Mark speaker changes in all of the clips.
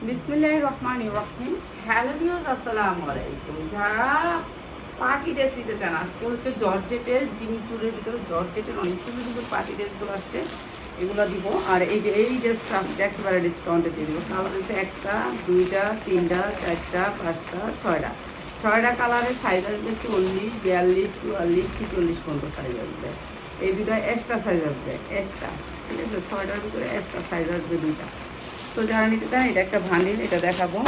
Speaker 1: বিসমিল্লাহির রহমানির রহিম। Hello viewers, আসসালামু আলাইকুম। যারা পার্টি ড্রেস নিতে চান, আজকে হচ্ছে জর্জেটের জিমিচুরের ভিতরে জর্জেটের অনেক সুন্দর সুন্দর পার্টি ড্রেসগুলো আসছে, এগুলো দিব। আর এই যে এই ড্রেসটা আজকে একেবারে ডিসকাউন্টে দিয়ে দিব। কালার হচ্ছে একটা, দুইটা, তিনটা, চারটা, পাঁচটা, ছয়টা কালারের সাইজ আসবে 40, 42, 44, 46 পর্যন্ত সাইজ আসবে। এই দুইটা এক্সট্রা সাইজ আসবে, এক্সট্রা, ঠিক আছে। ছয়টার ভিতরে এক্সট্রা সাইজ আসবে দুইটা। তো যারা নিতে চান, এটা একটা ভান্ডিল, এটা দেখাবো।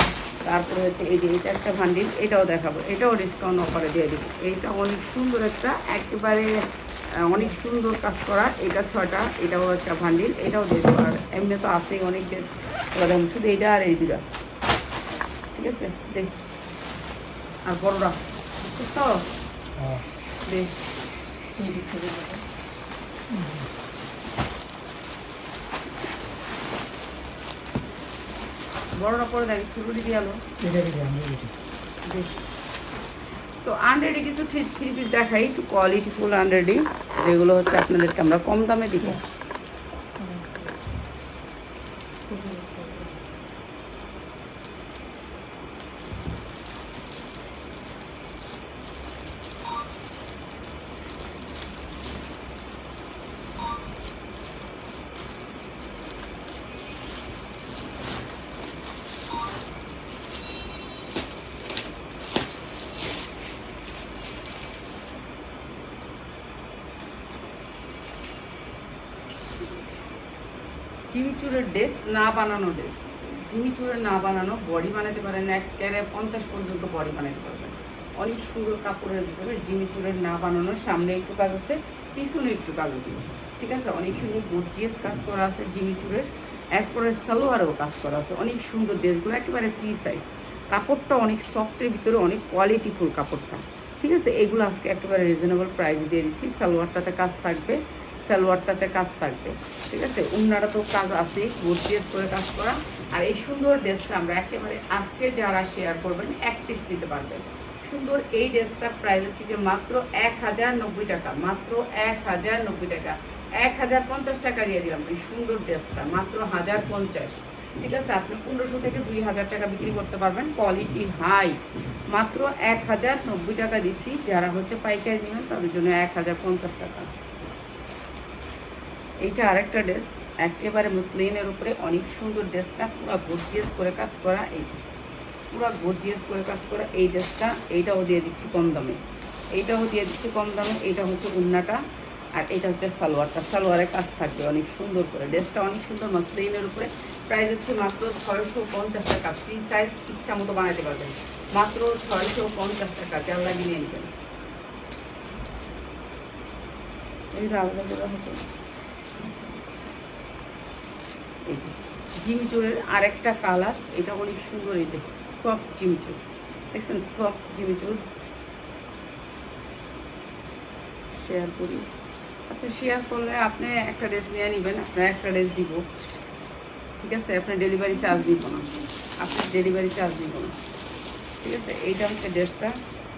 Speaker 1: তারপরে হচ্ছে এই যে এটা একটা ভান্ডিল, এটাও দেখাবো, এটাও ডিসকাউন্ট অফারে দিয়ে দেবো। এইটা অনেক সুন্দর একটা, একেবারে অনেক সুন্দর কাজ করা। এটা 6টা, এটাও একটা ভান্ডিল, এটাও দিয়ে দেবো। আর এমনি তো আসেই অনেক ড্রেস, এবার শুধু এইটা আর এই দুটা, ঠিক আছে। দেখ আর বড়রা সুস্থ দেখ বড়রা পরে দেখ ছুটি দিয়ে আলো। তো আন্ডারডি কিছু থ্রি পিস দেখাই, একটু কোয়ালিটিফুল আন্ডারডি, যেগুলো হচ্ছে আপনাদেরকে আমরা কম দামে দিব। জিমিচুরের ড্রেস না বানানো ড্রেস, জিমিচুরের না বানানো বডি বানাতে পারেন, একেবারে 50 পর্যন্ত বডি বানাতে পারবেন। অনেক সুন্দর কাপড়ের ভিতরে জিমিচুরের না বানানোর, সামনে একটু কাজ আছে, পিছনে একটু কাজ আছে, ঠিক আছে। অনেক সুন্দর গর্জিয়াস কাজ করা আছে জিমিচুরের। এরপরে সালোয়ারেও কাজ করা আছে, অনেক সুন্দর ড্রেসগুলো একেবারে ফ্রি সাইজ। কাপড়টা অনেক সফটের ভিতরে, অনেক কোয়ালিটিফুল কাপড়টা, ঠিক আছে। এগুলো আজকে একেবারে রিজনেবল প্রাইস দিয়ে দিচ্ছি। সালোয়ারটাতে কাজ থাকবে, সালোয়ারটাতে কাজ থাকবে, ঠিক আছে। উন্নারা তো কাজ আছে, গর্জিয়াস করে কাজ করা। আর এই সুন্দর ড্রেসটা আমরা একেবারে আজকে যারা শেয়ার করবেন এক পিস নিতে পারবেন। সুন্দর এই ড্রেসটা প্রাইস হচ্ছে কি মাত্র 1090 টাকা, মাত্র 1090 টাকা, 1050 টাকা দিয়ে দিলাম। এই সুন্দর ড্রেসটা মাত্র 1050, ঠিক আছে। আপনি 1500 থেকে 2000 টাকা বিক্রি করতে পারবেন, কোয়ালিটি হাই। মাত্র 1090 টাকা দিচ্ছি। যারা হচ্ছে পাইকারি নেবেন তাদের জন্য 1050 টাকা। এইটা আরেকটা ড্রেস, একেবারে মুসলিনের উপরে অনেক সুন্দর ড্রেসটা, পুরো গর্জিয়াস করে কাজ করা। এই যে পুরো গর্জিয়াস করে কাজ করা এই ড্রেসটা, এইটাও দিয়ে দিচ্ছি কম দামে, এইটাও দিয়ে দিচ্ছি কম দামে। এইটা হচ্ছে উন্নাটা, আর এটা হচ্ছে সালোয়ারটা, সালোয়ারের কাজ থাকবে অনেক সুন্দর করে। ড্রেসটা অনেক সুন্দর মাসলিনের উপরে, প্রাইস হচ্ছে মাত্র 650 টাকা। ফ্রি সাইজ ইচ্ছা মতো বানাতে পারবেন, মাত্র 650 টাকা। যার লাগিয়ে নিয়ে নেবেন। এইটা আলাদা করে হতো। এই যে জিমিচুরের আরেকটা কালার, এটা অনেক সুন্দর। এই যে সফট জিমিচুর, দেখছেন, সফট জিমিচুর। শেয়ার করি, আচ্ছা শেয়ার করলে আপনি একটা ড্রেস নিয়ে নেবেন, আপনার একটা ড্রেস দিব, ঠিক আছে। আপনার ডেলিভারি চার্জ দিব না, আপনার ডেলিভারি চার্জ দিব না, ঠিক আছে। এইটা হচ্ছে ড্রেসটা,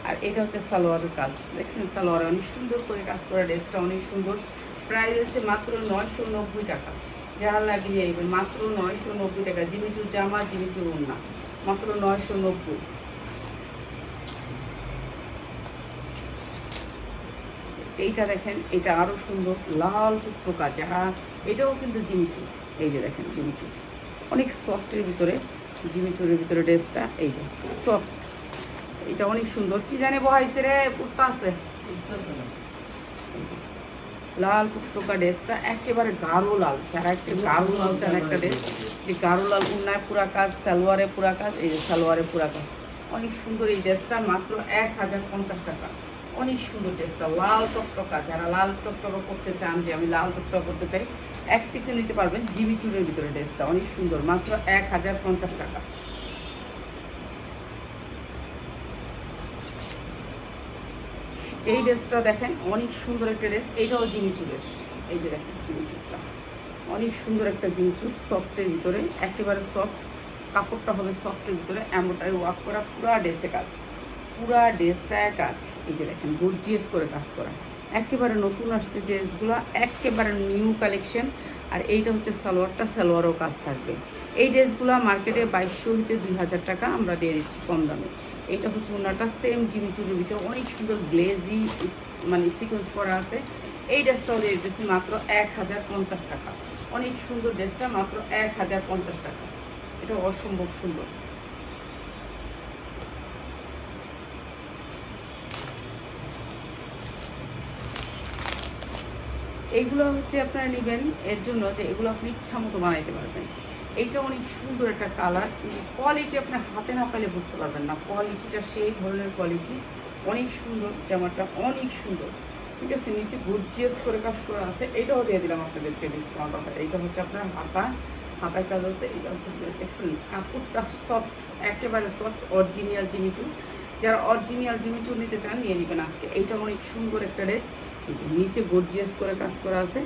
Speaker 1: আর এটা হচ্ছে সালোয়ারের কাজ, দেখছেন সালোয়ার অনেক সুন্দর করে কাজ করা। ড্রেসটা অনেক সুন্দর, প্রাইস হচ্ছে মাত্র 990 টাকা। যারা লাগিয়ে নেবেন মাত্র 990 টাকা। জিমিচুর জামা, জিমিচুর ওড়না, মাত্র 990। এইটা দেখেন, এটা আরও সুন্দর, লাল টুকটো কাজ। যারা এটাও কিন্তু জিমিচুর, এই যে দেখেন জিমিচুর, অনেক সফটের ভিতরে, জিমিচুরের ভিতরে ড্রেসটা, এই যে সফট। এটা অনেক সুন্দর। কি জানে বহাইছে রে, কুর্তা আছে, লাল টুকটুকা ড্রেসটা একেবারে গাঢ় লাল। যারা একটা গাঢ় লাল চান একটা ড্রেস, যে গাঢ় লাল, উন্নায় পুরা কাজ, সালোয়ারে পুরা কাজ, এই যে সালোয়ারে পুরা কাজ, অনেক সুন্দর এই ড্রেসটা মাত্র 1050 টাকা। অনেক সুন্দর ড্রেসটা, লাল টকটকা। যারা লাল টকটকা করতে চান, যে আমি লাল টকটকা করতে চাই, এক পিসে নিতে পারবেন। জিমিচুরের ভিতরে ড্রেসটা অনেক সুন্দর, মাত্র 1050 টাকা। এই ড্রেসটা দেখেন, অনেক সুন্দর একটা ড্রেস, এইটাও জিমিচুরের। এই যে দেখেন জিমিচুরটা, অনেক সুন্দর একটা জিমিচুর, সফটের ভিতরে, একেবারে সফট। কাপড়টা হবে সফটের ভিতরে, এমনটাই ওয়ার্ক করা, পুরা ড্রেসে কাজ, পুরা ড্রেসটায় কাজ। এই যে দেখেন গর্জিয়াস করে কাজ করা, একেবারে নতুন আসছে ড্রেসগুলো, একেবারে নিউ কালেকশন। আর এইটা হচ্ছে সালোয়ারটা, সালোয়ারও কাজ থাকবে। এই ড্রেসগুলো মার্কেটে 2200 হইতে 2000 টাকা আমরা দিয়ে দিচ্ছি কম দামে। এইটা হচ্ছে ওনাটা সেম জিমিচুরির ভিতরে অনেক সুন্দর গ্লেজি মানে সিকোয়েন্স করা আছে। এই ড্রেসটাও দিয়ে দিতেছি মাত্র 1050 টাকা। অনেক সুন্দর ড্রেসটা, মাত্র 1050 টাকা। এটা অসম্ভব সুন্দর। এইগুলো হচ্ছে আপনারা নেবেন এর জন্য যে এগুলো আপনি ইচ্ছা মতো বানাইতে পারবেন। এইটা অনেক সুন্দর একটা কালার, কোয়ালিটি আপনার হাতে না পাইলে বুঝতে পারবেন না। কোয়ালিটিটা সেই ধরনের কোয়ালিটি, অনেক সুন্দর জামাটা, অনেক সুন্দর। ঠিক আছে, নিচে গর্জিয়াস করে কাজ করা আছে। এটাও দিয়ে দিলাম আপনাদেরকে ডিসকাউন্ট অফার। এইটা হচ্ছে আপনার হাতায় কাজ আছে। এটা হচ্ছে এক্সেলেন্ট, কাপড়টা সফট, একেবারে সফট, অরিজিনাল জিমিচু। যারা অরিজিনাল জিমিচু নিতে চান নিয়ে নেবেন আজকে। এইটা অনেক সুন্দর একটা ড্রেস, নিচে গর্জিয়াস করে কাজ করা আছে।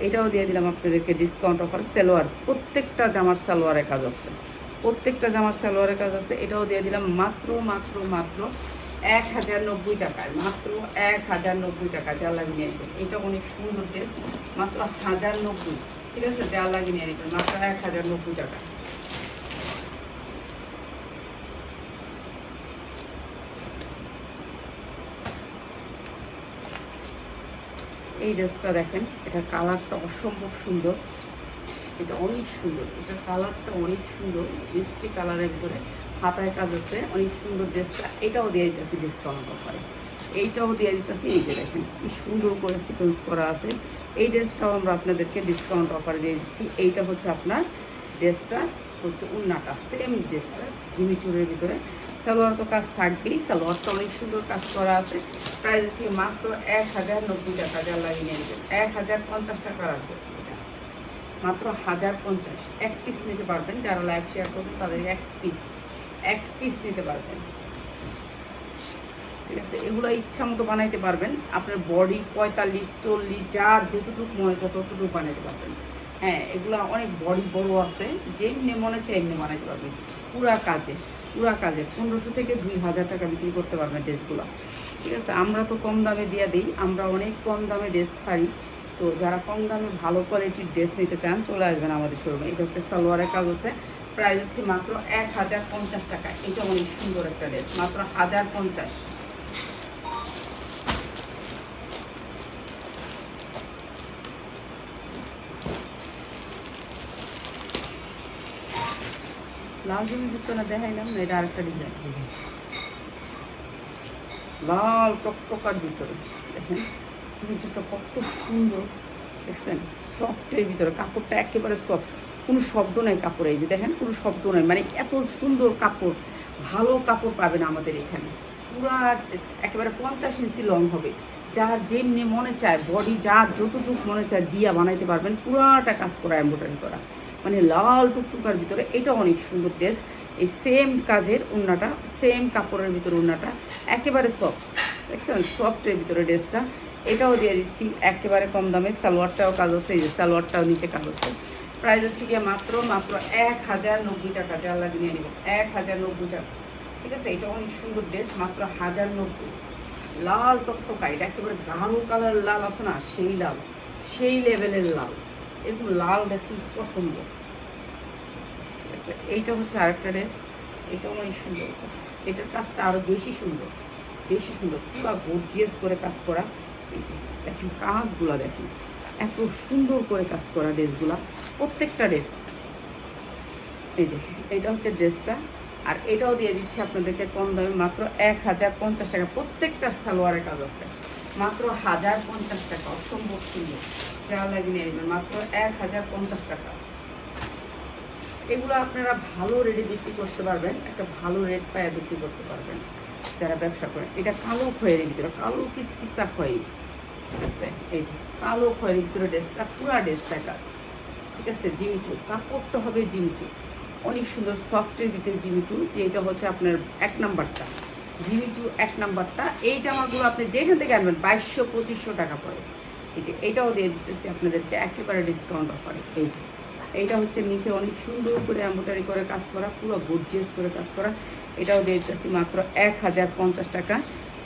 Speaker 1: এটাও দিয়ে দিলাম আপনাদেরকে ডিসকাউন্ট অফার। সালোয়ার, প্রত্যেকটা জামার সালোয়ারের কাজ আছে, প্রত্যেকটা জামার সালোয়ারের কাজ আছে। এটাও দিয়ে দিলাম মাত্র মাত্র মাত্র 1090 টাকায়, মাত্র 1090 টাকা। যা লাগে নিয়ে নেবেন। এটা অনেক সুন্দর ড্রেস, মাত্র 1090। ঠিক আছে, যা লাগে নিয়ে নেবেন, মাত্র 1090 টাকা। এই ড্রেসটা দেখেন, এটার কালারটা অসম্ভব সুন্দর। এটা অনেক সুন্দর, এটার কালারটা অনেক সুন্দর, মিষ্টি কালারের ভিতরে হাতায় কাজ আছে, অনেক সুন্দর ড্রেসটা। এটাও দিয়ে দিতেছি ডিসকাউন্ট অফারে। এইটাও দিয়ে দিতেছি। এই যে দেখেন কি সুন্দর করে সিকোয়েন্স করা আছে। এই ড্রেসটাও আমরা আপনাদেরকে ডিসকাউন্ট অফারে দিয়ে দিচ্ছি। এইটা হচ্ছে আপনার ড্রেসটা হচ্ছে উন্নাটা, সেম ড্রেসটা জিমিচুরের ভিতরে। সালোয়ার তো কাজ থাকবেই, সালোয়ারটা অনেক সুন্দর কাজ করা আছে। প্রাইস হচ্ছে মাত্র 1090 টাকা। যা লাগিয়ে নিয়ে নেবেন 1050 টাকা রাখবো। এটা মাত্র 1050। এক পিস নিতে পারবেন, যারা লাইভ শেয়ার করবেন তাদের এক পিস নিতে পারবেন। ঠিক আছে, এগুলো ইচ্ছা মতো বানাইতে পারবেন। আপনার বডি 45 40 যার যেটুকু মনে হচ্ছে ততটুকু বানাইতে পারবেন। হ্যাঁ, এগুলো অনেক বডি বড় আছে, যেমনি মনে হচ্ছে এমনি বানাইতে পারবেন। পুরা কাজে 1500 থেকে 2000 টাকা বিক্রি করতে পারবেন ড্রেসগুলো। ঠিক আছে, আমরা তো কম দামে দিয়ে দিই, আমরা অনেক কম দামে ড্রেস ছাড়ি। তো যারা কম দামে ভালো কোয়ালিটির ড্রেস নিতে চান চলে আসবেন আমাদের শোরুমে। এটা হচ্ছে সালোয়ারের কাজ আছে। প্রাইস হচ্ছে মাত্র 1050 টাকা। এটা অনেক সুন্দর একটা ড্রেস, মাত্র 1050। লাল জিনিসযুক্ত না দেখাইলাম না, এটা আরেকটা ডিজাইন, লাল টকটকার ভিতরে দেখেন জিনিসটা কত সুন্দর। দেখছেন, সফটের ভিতরে কাপড়টা একেবারে সফট, কোনো শব্দ নেই কাপড়ে। এই যে দেখেন, কোনো শব্দ নেই, মানে এত সুন্দর কাপড়। ভালো কাপড় পাবেন আমাদের এখানে। পুরা একেবারে 50 ইঞ্চি লং হবে। যার যেমনি মনে চায়, বডি যার যতটুকু মনে চায় দিয়া বানাইতে পারবেন। পুরাটা কাজ করা, এমব্রয়ডারি করা, মানে লাল টুকটুকার ভিতরে। এটা অনেক সুন্দর ড্রেস। এই সেম কাজের উন্নাটা, সেম কাপড়ের ভিতরে উন্নাটা, একেবারে সফট। দেখছেন, সফটের ভিতরে ড্রেসটা। এটাও দিয়ে দিচ্ছি একেবারে কম দামে। সালোয়ারটাও কাজ আছে, এই যে সালোয়ারটাও নিচে কাজ আছে। প্রাইস হচ্ছে গিয়ে মাত্র 1090 টাকা। যা লাগে নিয়ে নেবেন 1090 টাকা। ঠিক আছে, এটা অনেক সুন্দর ড্রেস, মাত্র 1090। লাল টকটকা, এটা একেবারে গাঢ় কালার লাল আছে না, সেই লাল, সেই লেভেলের লাল। এরকম লাল ড্রেস কিন্তু পছন্দ। ঠিক আছে, এইটা হচ্ছে আরেকটা ড্রেস। এটাও অনেক সুন্দর, এটার কাজটা আরও বেশি সুন্দর, বেশি সুন্দর, পুরো গর্জিয়াস করে কাজ করা। এই যে দেখেন কাজগুলা, দেখেন এত সুন্দর করে কাজ করা ড্রেসগুলা, প্রত্যেকটা ড্রেস। এই যে এটা হচ্ছে ড্রেসটা। আর এটাও দিয়ে দিচ্ছি আপনাদেরকে কম দামে, মাত্র 1050 টাকা। প্রত্যেকটা সালোয়ারের কাজ আছে, মাত্র 1050 টাকা। অসম্ভব সুন্দর, যা লাগে নিয়ে নেবেন, মাত্র 1050 টাকা। এগুলো আপনারা ভালো রেটে বিক্রি করতে পারবেন, একটা ভালো রেট পায়ে বিক্রি করতে পারবেন যারা ব্যবসা করেন। এটা কালো খয়েরির ভিতরে, কালো কিসকিসা খয়েরি। ঠিক আছে, এই যে কালো খয়েরির ভিতরে ড্রেসটা, পুরা ড্রেসটা কাজ। ঠিক আছে, জিমিচু কাপড়টা হবে, জিমিচু অনেক সুন্দর সফটের ভিতরে জিমিচু। যে এটা হচ্ছে আপনার 1 নাম্বারটা জিমিচু, 1 নাম্বারটা। এই জামাগুলো আপনি যেখান থেকে আনবেন 2200-2500 টাকা পড়ে। এই যে এটাও দিয়ে দিতেছি আপনাদেরকে একেবারে ডিসকাউন্ট অফারে। এই যে এইটা হচ্ছে নিচে অনেক সুন্দর করে এমব্রয়ডারি করে কাজ করা, পুরো গর্জিয়াস করে কাজ করা। এটাও দিয়ে দিতেছি মাত্র 1050 টাকা।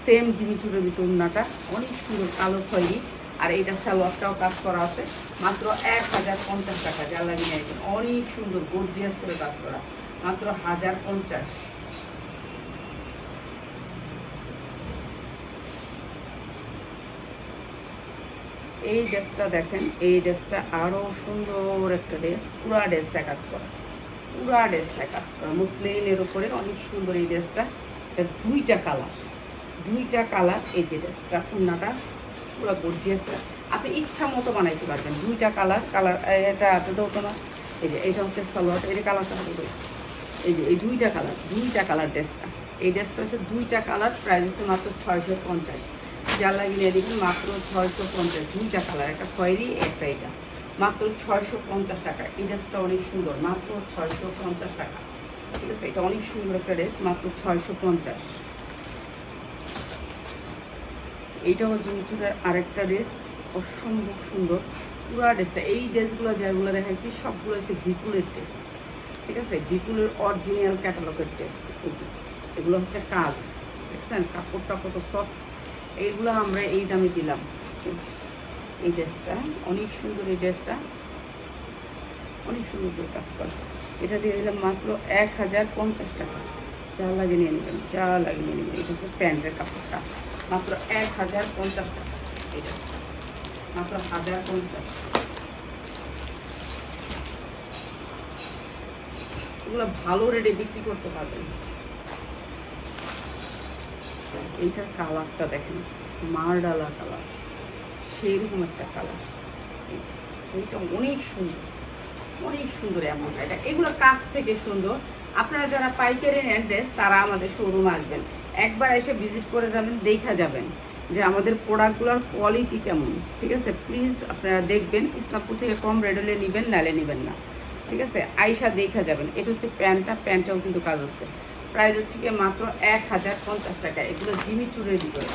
Speaker 1: সেম জিমিচুরের ভিতর উন্নাটা অনেক সুন্দর, কালো খয়েরি। আর এইটা সালোয়ারটাও কাজ করা আছে, মাত্র 1050 টাকা। যা লাগে নিয়ে আসবেন, অনেক সুন্দর গর্জিয়াস করে কাজ করা, মাত্র 1050। এই ড্রেসটা দেখেন, এই ড্রেসটা আরও সুন্দর একটা ড্রেস, পুরা ড্রেসটা কাজ করা, পুরা ড্রেসটা কাজ করা মুসলিনের উপরে, অনেক সুন্দর এই ড্রেসটা। এটা দুইটা কালার। এই যে ড্রেসটা ওড়নাটা পুরো গর্জিয়াস করা, আপনি ইচ্ছা মতো বানাইতে পারবেন। দুইটা কালার, এটা এতটা হতো না। এই যে এটা হচ্ছে সালোয়ার, এই যে কালারটা হবে, এই যে এই দুইটা কালার ড্রেসটা। এই ড্রেসটা হচ্ছে দুইটা কালার, প্রাইস হচ্ছে মাত্র 650। যা লাগিয়ে দিবেন মাত্র 650, দুইটা কালার, একটা খয়েরি একটা এটা, মাত্র 650 টাকা। এই ড্রেসটা অনেক সুন্দর, মাত্র 650 টাকা। ঠিক আছে, এটা অনেক সুন্দর একটা ড্রেস, মাত্র 650। এইটা হচ্ছে মিচুরের আরেকটা ড্রেস, অসম্ভব সুন্দর পুরা ড্রেসটা। এই ড্রেসগুলো যেগুলো দেখাইছি সবগুলো হচ্ছে বিপুলের ড্রেস। ঠিক আছে, বিপুলের অরিজিনাল ক্যাটালগের ড্রেস। এই যে এগুলো হচ্ছে কাজ, দেখছেন কাপড়টা কত সফট। এইগুলো আমরা এই দামে দিলাম। এই ড্রেসটা অনেক সুন্দর, এই ড্রেসটা অনেক সুন্দর করে কাজ করে। এটা দিয়ে দিলাম মাত্র 1050 টাকা। যা লাগে নিয়ে নেবেন, যা লাগে নিয়ে নেবেন। এটা হচ্ছে প্যান্টের কাপড়টা, মাত্র 1050 টাকা। এটা মাত্র 1050। এগুলো ভালো রেটে বিক্রি করতে পারবেন। এইটার কালারটা দেখেন, মারডালা কালার, সেইরকম একটা কালার। এইটা অনেক সুন্দর, অনেক সুন্দর। এমন এটা, এগুলো কাছ থেকে সুন্দর। আপনারা যারা পাইকারি নেন ড্রেস, তারা আমাদের শোরুমে আসবেন, একবার এসে ভিজিট করে যাবেন, দেখা যাবেন যে আমাদের প্রোডাক্টগুলোর কোয়ালিটি কেমন। ঠিক আছে, প্লিজ আপনারা দেখবেন, ইসলামপুর থেকে কম রেডলে নেবেন, নালে নেবেন না। ঠিক আছে, আইসা দেখা যাবেন। এটা হচ্ছে প্যান্টটাও কিন্তু কাজ হচ্ছে। প্রাইস হচ্ছে কি মাত্র 1050 টাকা। এগুলো জিমি চুরের ভিতরে,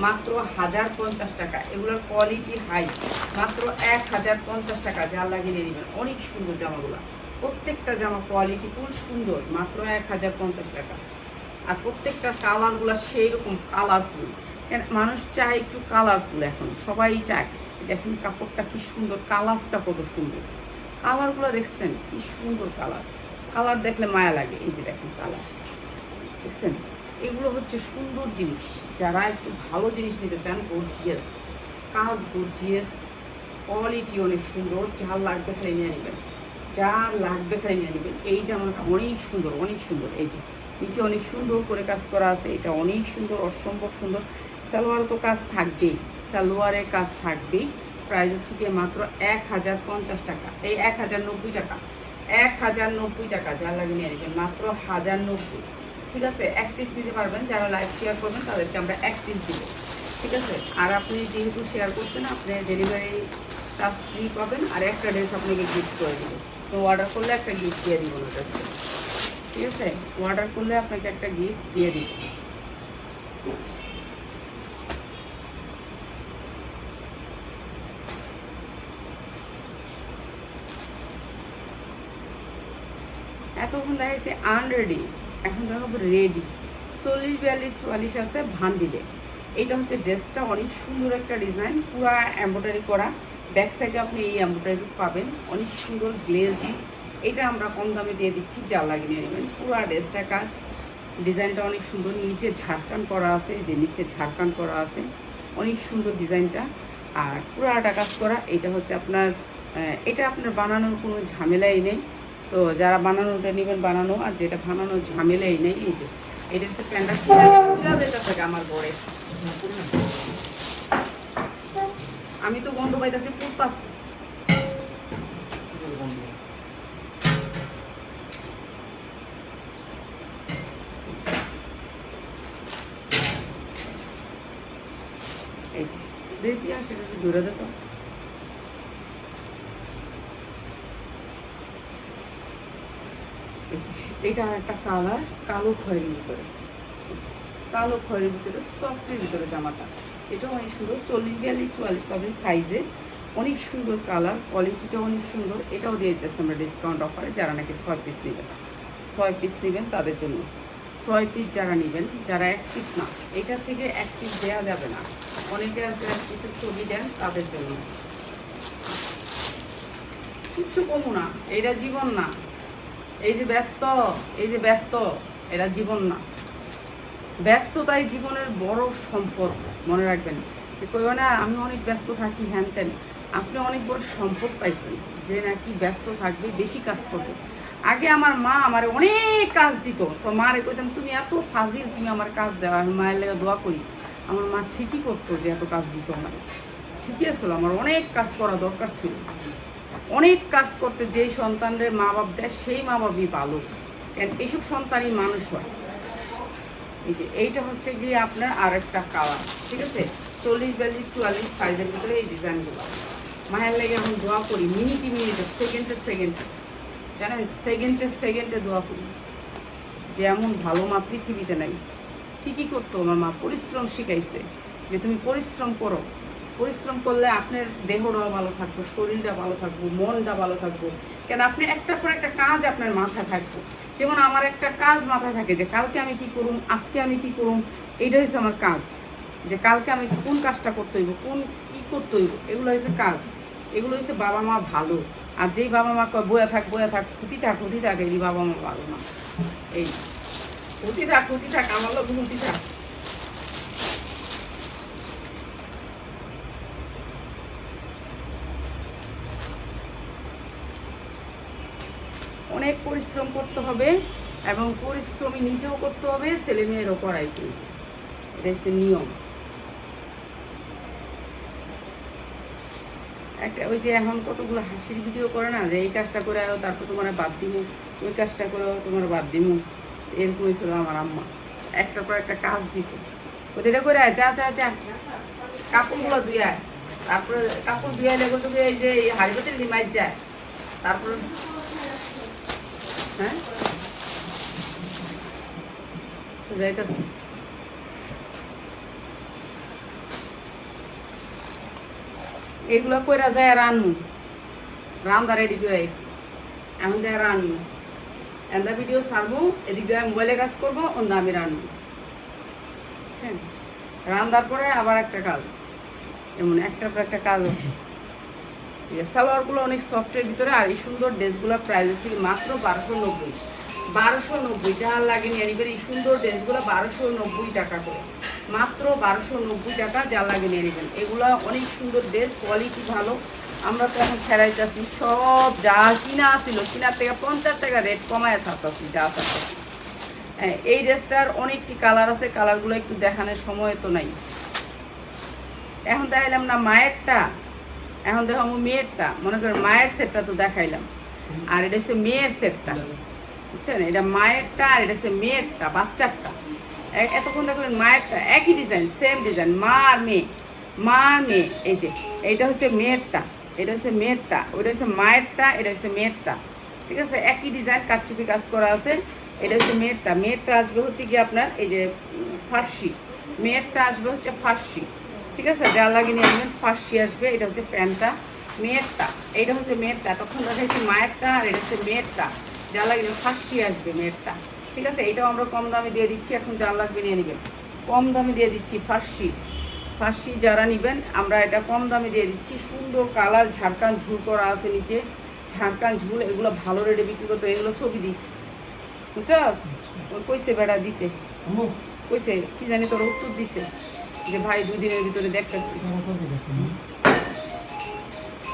Speaker 1: মাত্র 1050 টাকা। এগুলোর কোয়ালিটি হাই, মাত্র 1050 টাকা। যা লাগিয়ে নেবেন, অনেক সুন্দর জামাগুলো, প্রত্যেকটা জামা কোয়ালিটি ফুল সুন্দর, মাত্র 1050 টাকা। আর প্রত্যেকটা কালারগুলো সেই রকম কালারফুল। মানুষ চায় একটু কালারফুল, এখন সবাই চায়। দেখেন কাপড়টা কি সুন্দর, কালারটা কত সুন্দর, কালারগুলো দেখছেন কি সুন্দর কালার দেখলে মায়া লাগে। এই যে দেখেন কালার দেখছেন, এগুলো হচ্ছে সুন্দর জিনিস। যারা একটু ভালো জিনিস নিতে চান, গর্জিয়াস কাজ, গর্জিয়াস কোয়ালিটি অনেক সুন্দর, যা লাগবে খালি নিয়ে নেবেন, যা লাগবে খালি নিয়ে নেবেন। এই জামাটা অনেক সুন্দর, অনেক সুন্দর। এই যে নিচে অনেক সুন্দর করে কাজ করা আছে, এটা অনেক সুন্দর, অসম্ভব সুন্দর। সালোয়ারে তো কাজ থাকবেই, সালোয়ারে কাজ থাকবেই। প্রাইস হচ্ছে গিয়ে মাত্র 1050 টাকা। এই 1090 টাকা, 1090 টাকা। যা লাগে নিয়ে নেবেন, মাত্র 1090। ঠিক আছে, এক পিস নিতে পারবেন, যারা লাইভ শেয়ার করবেন তাদেরকে আমরা এক পিস দিব। ঠিক আছে, আর আপনি যেহেতু শেয়ার করছেন, আপনি ডেলিভারি চার্জ ফ্রি পাবেন, আর একটা ড্রেস আপনাকে গিফট করে দেবো। তো অর্ডার করলে একটা গিফট দিয়ে দিব না ড্রেসে। ঠিক আছে, অর্ডার করলে আপনাকে একটা গিফট দিয়ে দিব। এতক্ষণ দেখাইছে আনরেডি, এখন দেখাবো রেডি। 40, 42, 44 আছে ভান্ডিলে। এইটা হচ্ছে ড্রেসটা, অনেক সুন্দর একটা ডিজাইন, পুরা এমব্রয়ডারি করা। ব্যাক সাইডে আপনি এই এমব্রয়ডারি পাবেন, অনেক সুন্দর গ্লেজি। এটা আমরা কম দামে দিয়ে দিচ্ছি, যা লাগিয়ে নেবেন। পুরা ড্রেসটা কাজ, ডিজাইনটা অনেক সুন্দর। নিচে ঝাড়খান করা আছে, যে নিচে ঝাড়খান করা আছে, অনেক সুন্দর ডিজাইনটা। আর পুরাটা কাজ করা। এটা হচ্ছে আপনার, এটা আপনার বানানোর কোনো ঝামেলাই নেই। তো যারা বানানোটা নেবেন বানানো, আর যেটা বানানোর ঝামেলাই নেই। এই যে এটা হচ্ছে প্যান্টটা, যেটা থাকে আমার ঘরে। আমি তো গন্ধ পাইতেছি, পুড়তাছে। এই যে দেখি, আর সেটা দূরে যেত। এটা একটা কালার, কালো খয়েরির ভিতরে, কালো খয়েরির ভিতরে সফটের ভিতরে জামাটা। এটা অনেক সুন্দর, 40, 42, 44 পাবেন সাইজে। অনেক সুন্দর কালার, কোয়ালিটিটা অনেক সুন্দর। এটাও দিয়ে দিতেছে আমরা ডিসকাউন্ট অফারে, যারা নাকি 6 পিস নেবেন, 6 পিস নেবেন তাদের জন্য 6 পিস যারা নেবেন, যারা 1 পিস না, এটা থেকে 1 পিস দেওয়া যাবে না। অনেকে আছে 1 পিসের ছবি দেন, তাদের জন্য কিচ্ছু কমু না। এটা জীবন না। এই যে ব্যস্ত, এটা জীবন না। ব্যস্ততাই জীবনের বড় সম্পদ, মনে রাখবেন। কইও না আমি অনেক ব্যস্ত থাকি হ্যান তেন, আপনি অনেক বড় সম্পদ পাইছেন যে নাকি ব্যস্ত থাকবে, বেশি কাজ করবে। আগে আমার মা আমার অনেক কাজ দিত, তো মারে কইতাম তুমি এত ফাজিল, তুমি আমার কাজ দেওয়া। আমি মায়ের লেগে দোয়া করি, আমার মা ঠিকই করতো যে এত কাজ দিত আমার। ঠিকই আসলো, আমার অনেক কাজ করা দরকার ছিল। অনেক কাজ করতে যেই সন্তানদের মা বাপ দেয়, সেই মা বাপই ভালো। এইসব সন্তানই মানুষ হয়। এই যে এইটা হচ্ছে গিয়ে আপনার আরেকটা কালার, ঠিক আছে? 40, 42, 44 সাইজের ভিতরে এই ডিজাইনগুলো। মায়ের লেগে এখন দোয়া করি, মিনিটে সেকেন্ডে জানেন, সেকেন্ডে দোয়া করি যে এমন ভালো মা পৃথিবীতে নাই। ঠিকই করতো আমার মা, পরিশ্রম শিখাইছে যে তুমি পরিশ্রম করো। পরিশ্রম করলে আপনার দেহটাও ভালো থাকবো, শরীরটা ভালো থাকবো, মনটা ভালো থাকবো। কেন আপনি একটার পর একটা কাজ আপনার মাথায় থাকবো। যেমন আমার একটা কাজ মাথায় থাকে যে কালকে আমি কি করুম, আজকে আমি কি করুম, এইটা হচ্ছে আমার কাজ। যে কালকে আমি কোন কাজটা করতে হইব, কি করতে হইব, এগুলো হচ্ছে কাজ। এগুলো হচ্ছে বাবা মা ভালো। আর যেই বাবা মা কয় বয়া থাক ক্ষতি থাক, এই বাবা মা ভালো না। এই ক্ষতি থাক আমার লোক ক্ষতি থাক। অনেক পরিশ্রম করতে হবে, এবং পরিশ্রমী নিজেও করতে হবে, ছেলে মেয়েরও করাইতে। এটা হচ্ছে নিয়ম। একটা ওই যে এখন কতগুলো হাসির ভিডিও করে না, যে এই কাজটা করে আও তারপর তোমার বাদ দিমু, ওই কাজটা করেও তোমার বাদ দিমু। এরকম হয়েছিল আমার আম্মা, একটার পর একটা কাজ দিত। ওদের এটা করে যা কাপড়গুলো ধুয়ায়, তারপরে কাপড় ধুয়াই লেগে তো এই যে হাড়িবাতে লিমাই যায়, তারপরে হ্যাঁ যাইতেছে। এগুলো কইরা যায় রান্নু, রান্না রেডি করে আইসি, এখন যায় রান্নু। এন্দা ভিডিও ছাড়বো, এদিক দিয়ে মোবাইলে কাজ করবো, অন্য আমি রান্নু। বুঝছেন? রান্নার পরে আবার একটা কাজ, এমন একটার পর একটা কাজ আছে। সালোয়ারগুলো অনেক সফটের ভিতরে। আর এই সুন্দর ড্রেসগুলোর প্রাইস হচ্ছে মাত্র 1290 যা লাগে নিয়ে নিবেন। এই সুন্দর ড্রেসগুলো 1290 টাকা করে, মাত্র 1290 টাকা যা লাগে নিয়ে নেবেন। এগুলো অনেক সুন্দর ড্রেস, কোয়ালিটি ভালো। আমরা তো এখন ফেরাইতেছি সব, যা কিনা আসছিল কিনার থেকে 50 টাকা রেট কমায় থাকতেছি, যা থাকতেছি। হ্যাঁ, এই ড্রেসটার অনেকটি কালার আছে, কালারগুলো একটু দেখানোর সময় তো নাই। এখন দেখাইলাম না মায়েরটা, এখন দেখো আমার মেয়েরটা। মনে করেন মায়ের সেটটা তো দেখাইলাম, আর এটা হচ্ছে মেয়ের সেটটা, বুঝছেন? এটা মায়েরটা, আর এটা হচ্ছে মেয়েরটা, বাচ্চারটা। এতক্ষণ দেখলেন মায়েরটা, একই ডিজাইন, সেম ডিজাইন, মা আর মেয়ে। এই যে এইটা হচ্ছে মেয়েরটা, এটা হচ্ছে মেয়েরটা, ওইটা হচ্ছে মায়েরটা, এটা হচ্ছে মেয়েরটা। ঠিক আছে, একই ডিজাইন, কাটচুপি কাজ করা আছে। এটা হচ্ছে মেয়েরটা আসবে হচ্ছে কি আপনার এই যে ফার্সি, মেয়েরটা আসবে হচ্ছে ফার্সি। ঠিক আছে, যা লাগে নিয়ে আসবেন, ফার্সি আসবে। এটা হচ্ছে প্যান্টটা, মেয়েরটা। এইটা হচ্ছে মেয়েরটা, তখন দেখাচ্ছি মায়েরটা, আর এটা হচ্ছে মেয়েরটা। যা লাগে ফার্সি আসবে মেয়েরটা। ঠিক আছে, এইটাও আমরা কম দামে দিয়ে দিচ্ছি। এখন যা লাগবে নিয়ে নেবেন, কম দামে দিয়ে দিচ্ছি। ফার্সি যারা নেবেন, আমরা এটা কম দামে দিয়ে দিচ্ছি। সুন্দর কালার, ঝাড়খান ঝুল করা আছে নিচে, ঝাড়খান ঝুল। এগুলো ভালো রেটে বিক্রি করতে, এগুলো ছবি দিস, বুঝছস? ওই কইছে বেড়া দিতে, কইছে কি জানি, তোর উত্তর দিছে যে ভাই 2 দিনের ভিতরে দেখতেছি।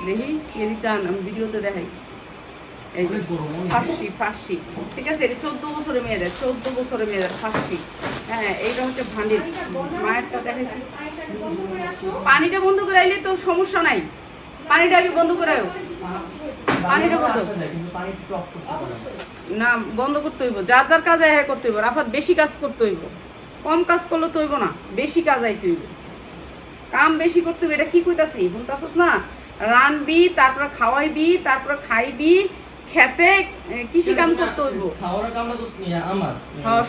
Speaker 1: দেখি এদিকটান, আমি ভিডিওতে দেখাই। এই ফার্সি, ঠিক আছে, এটা 14 বছরের মেয়েদের, 14 বছরের মেয়েদের ফার্সি। হ্যাঁ, এইটা হচ্ছে ভান্ডিল। মায়েরটা দেখাইছি। পানিটা বন্ধ করে আইলে তো সমস্যা নাই, পানিটা আগে বন্ধ করাও। পানিটা বন্ধ না, বন্ধ করতে হইব। যার যার কাজ আয় করতে হইব। রাফাত বেশি কাজ করতে হইব, কম কাজ করলে তো হইব না, বেশি কাজ আইতে হইব, কাম বেশি করতে হইব। এটা কি কইতাছি শুনতাছস না? রানবি, তারপরে খাওয়াইবি, তারপরে খাইবি, খেতে কৃষি কাম করতে হইব।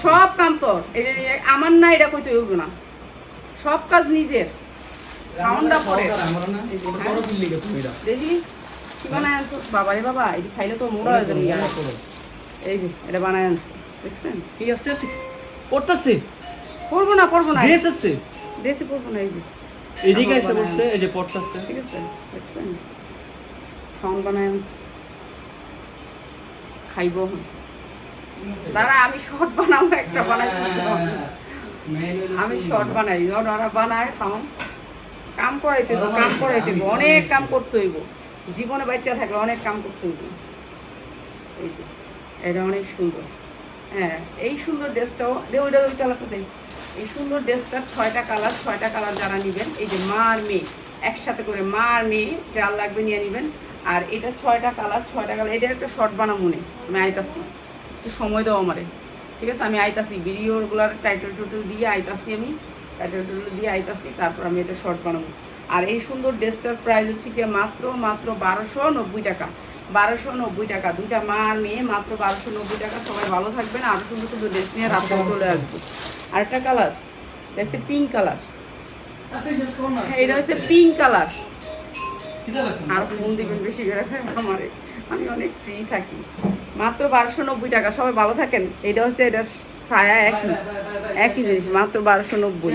Speaker 1: সব কাম তোর, এটা আমার না, এটা কইতে হইব না। সব কাজ নিজের। খাওয়ানটা পরে দেখি কি বানায় আনছো। বাবা রে বাবা, এটি খাইলে তো মোড়া হয়ে যাবে। এই যে এটা বানায় আনছে, দেখছেন?
Speaker 2: পড়তাছে
Speaker 1: পরবো না
Speaker 2: ড্রেস আছে
Speaker 1: ড্রেসে পরবো না, এই যে
Speaker 2: এদিকে
Speaker 1: আমার
Speaker 2: এসে
Speaker 1: বানায়
Speaker 2: বসছে, এই যে পড়তাছে।
Speaker 1: ঠিক আছে, দেখছেন খাওন বানায় আনছি। খাইবো দাঁড়া, আমি শর্ট বানাবো, একটা বানাইছি তো। আমি শর্ট বানাই, ওরা বানায় খাওন। কাম করাইতে হইব, অনেক কাম করতে হইব। জীবনে বাচ্চা থাকলে অনেক কাম করতে হইব। এই যে এটা অনেক সুন্দর। হ্যাঁ, এই সুন্দর ড্রেসটাও ওইটা ওই কালারটা দেই। এই সুন্দর ড্রেসটা 6টা কালার যারা নেবেন, এই যে মা আর মেয়ে একসাথে করে, মা আর মেয়ে যার লাগবে নিয়ে নেবেন। আর এটা 6টা কালার, এটা একটা শর্ট বানাবো মনে, আমি আইতাছি, একটু সময় দাও আমারে, ঠিক আছে? আমি আইতাছি, ভিডিওগুলার টাইটেল টুটেল দিয়ে আইতাছি, তারপর আমি এটা শর্ট বানাবো। আর এই সুন্দর ড্রেসটার প্রাইস হচ্ছে কি মাত্র 1290 টাকা। 1290 টাকা, দুইটা মা আর মেয়ে, মাত্র 1290 টাকা। সবাই ভালো থাকবেন, আরও সুন্দর সুন্দর ড্রেস নিয়ে রাত্রে চলে আসবো। আরেকটা কালার, এটা হচ্ছে পিঙ্ক কালার, এটা হচ্ছে পিঙ্ক কালার। আর ফোন দিবেন বেশি করে আমারে, আমি অনেক ফ্রি থাকি। মাত্র 1290 টাকা, সবাই ভালো থাকেন। এটা হচ্ছে, এটা ছায়া একই জিনিস, মাত্র 1290।